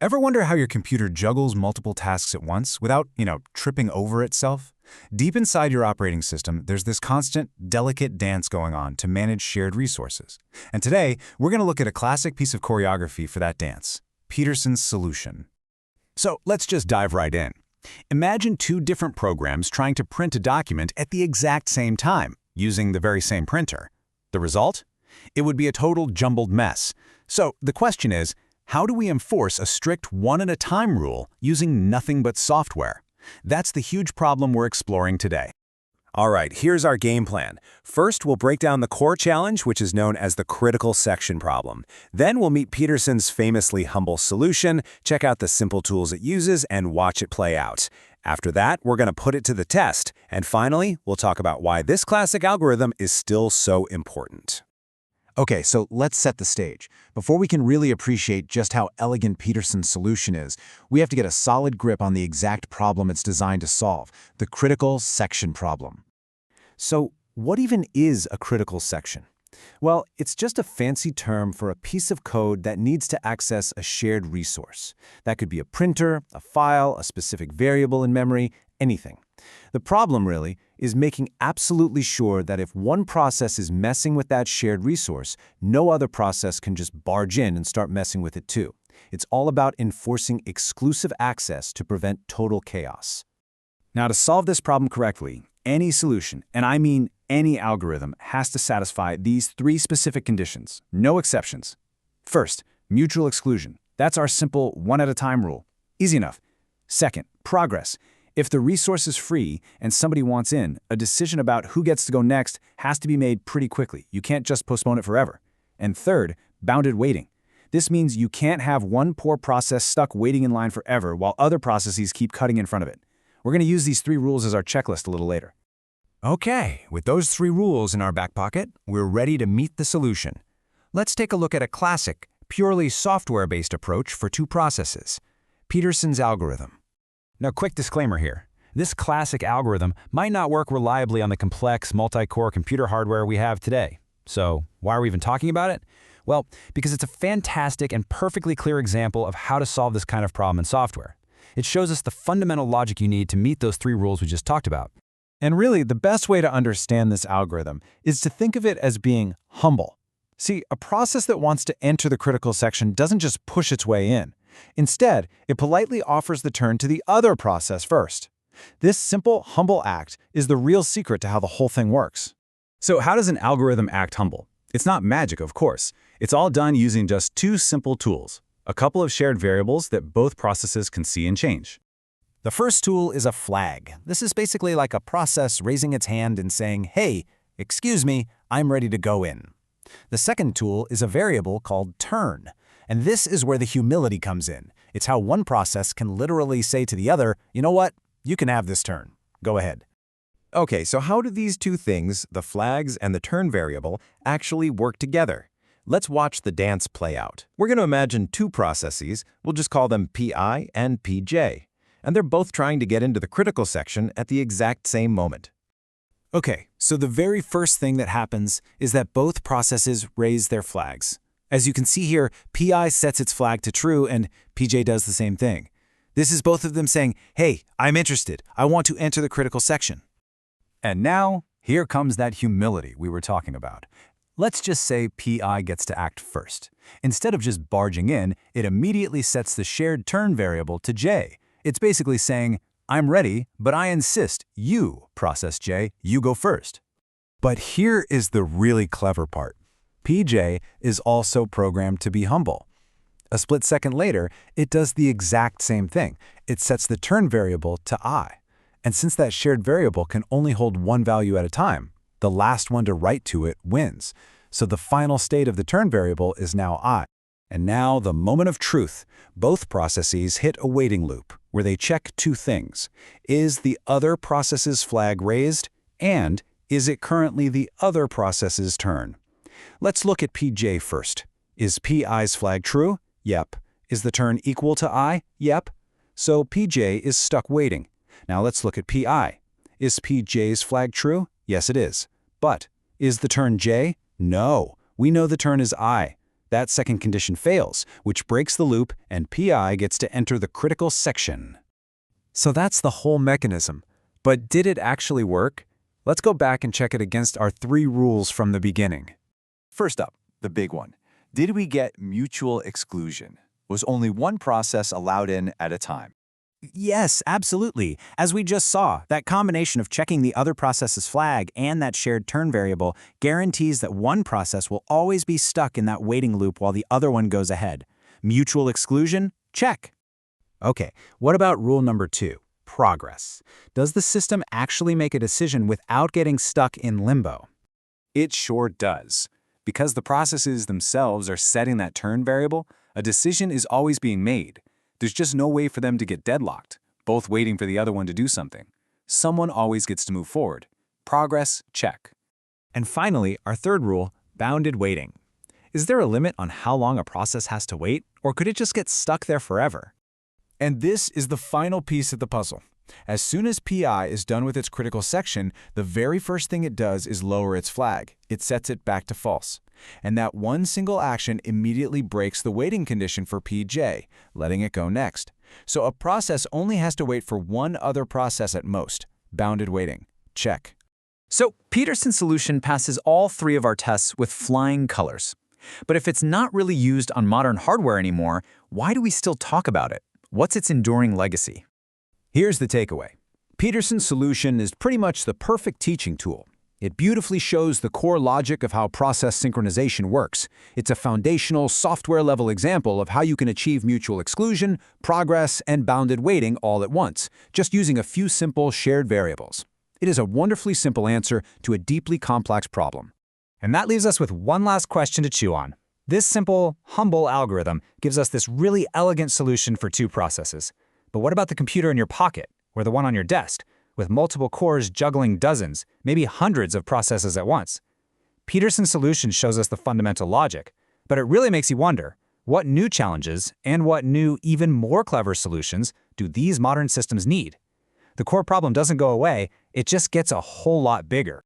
Ever wonder how your computer juggles multiple tasks at once without, tripping over itself? Deep inside your operating system, there's this constant, delicate dance going on to manage shared resources. And today, we're going to look at a classic piece of choreography for that dance, Peterson's solution. So let's just dive right in. Imagine two different programs trying to print a document at the exact same time, using the very same printer. The result? It would be a total jumbled mess. So the question is, how do we enforce a strict one-at-a-time rule using nothing but software? That's the huge problem we're exploring today. All right, here's our game plan. First, we'll break down the core challenge, which is known as the critical section problem. Then we'll meet Peterson's famously humble solution, check out the simple tools it uses, and watch it play out. After that, we're going to put it to the test. And finally, we'll talk about why this classic algorithm is still so important. Okay, so let's set the stage. Before we can really appreciate just how elegant Peterson's solution is, we have to get a solid grip on the exact problem it's designed to solve, the critical section problem. So, what even is a critical section? Well, it's just a fancy term for a piece of code that needs to access a shared resource. That could be a printer, a file, a specific variable in memory, anything. The problem, really, is making absolutely sure that if one process is messing with that shared resource, no other process can just barge in and start messing with it too. It's all about enforcing exclusive access to prevent total chaos. Now, to solve this problem correctly, any solution, and I mean any algorithm, has to satisfy these three specific conditions, no exceptions. First, mutual exclusion. That's our simple one-at-a-time rule. Easy enough. Second, progress. If the resource is free and somebody wants in, a decision about who gets to go next has to be made pretty quickly. You can't just postpone it forever. And third, bounded waiting. This means you can't have one poor process stuck waiting in line forever while other processes keep cutting in front of it. We're going to use these three rules as our checklist a little later. Okay, with those three rules in our back pocket, we're ready to meet the solution. Let's take a look at a classic, purely software-based approach for two processes, Peterson's algorithm. Now, quick disclaimer here. This classic algorithm might not work reliably on the complex multi-core computer hardware we have today. So, why are we even talking about it? Well, because it's a fantastic and perfectly clear example of how to solve this kind of problem in software. It shows us the fundamental logic you need to meet those three rules we just talked about. And really, the best way to understand this algorithm is to think of it as being humble. See, a process that wants to enter the critical section doesn't just push its way in. Instead, it politely offers the turn to the other process first. This simple, humble act is the real secret to how the whole thing works. So how does an algorithm act humble? It's not magic, of course. It's all done using just two simple tools, a couple of shared variables that both processes can see and change. The first tool is a flag. This is basically like a process raising its hand and saying, "Hey, excuse me, I'm ready to go in." The second tool is a variable called turn. And this is where the humility comes in. It's how one process can literally say to the other, "You know what? You can have this turn. Go ahead." Okay, so how do these two things, the flags and the turn variable, actually work together? Let's watch the dance play out. We're going to imagine two processes. We'll just call them PI and PJ. And they're both trying to get into the critical section at the exact same moment. Okay, so the very first thing that happens is that both processes raise their flags. As you can see here, PI sets its flag to true and PJ does the same thing. This is both of them saying, "Hey, I'm interested. I want to enter the critical section." And now, here comes that humility we were talking about. Let's just say PI gets to act first. Instead of just barging in, it immediately sets the shared turn variable to J. It's basically saying, "I'm ready, but I insist you, process J, you go first." But here is the really clever part. PJ is also programmed to be humble. A split second later, it does the exact same thing. It sets the turn variable to I. And since that shared variable can only hold one value at a time, the last one to write to it wins. So the final state of the turn variable is now I. And now the moment of truth. Both processes hit a waiting loop where they check two things. Is the other process's flag raised? And is it currently the other process's turn? Let's look at PJ first. Is PI's flag true? Yep. Is the turn equal to I? Yep. So PJ is stuck waiting. Now let's look at PI. Is PJ's flag true? Yes, it is. But is the turn J? No. We know the turn is I. That second condition fails, which breaks the loop, and PI gets to enter the critical section. So that's the whole mechanism. But did it actually work? Let's go back and check it against our 3 rules from the beginning. First up, the big one. Did we get mutual exclusion? Was only one process allowed in at a time? Yes, absolutely. As we just saw, that combination of checking the other process's flag and that shared turn variable guarantees that one process will always be stuck in that waiting loop while the other one goes ahead. Mutual exclusion? Check. Okay, what about rule number 2, progress? Does the system actually make a decision without getting stuck in limbo? It sure does. Because the processes themselves are setting that turn variable, a decision is always being made. There's just no way for them to get deadlocked, both waiting for the other one to do something. Someone always gets to move forward. Progress, check. And finally, our third rule, bounded waiting. Is there a limit on how long a process has to wait, or could it just get stuck there forever? And this is the final piece of the puzzle. As soon as PI is done with its critical section, the very first thing it does is lower its flag. It sets it back to false. And that one single action immediately breaks the waiting condition for PJ, letting it go next. So a process only has to wait for one other process at most. Bounded waiting. Check. So Peterson's solution passes all 3 of our tests with flying colors. But if it's not really used on modern hardware anymore, why do we still talk about it? What's its enduring legacy? Here's the takeaway. Peterson's solution is pretty much the perfect teaching tool. It beautifully shows the core logic of how process synchronization works. It's a foundational, software-level example of how you can achieve mutual exclusion, progress, and bounded waiting all at once, just using a few simple shared variables. It is a wonderfully simple answer to a deeply complex problem. And that leaves us with one last question to chew on. This simple, humble algorithm gives us this really elegant solution for 2 processes. But what about the computer in your pocket, or the one on your desk, with multiple cores juggling dozens, maybe hundreds of processes at once? Peterson's solution shows us the fundamental logic, but it really makes you wonder, what new challenges and what new, even more clever solutions do these modern systems need? The core problem doesn't go away, it just gets a whole lot bigger.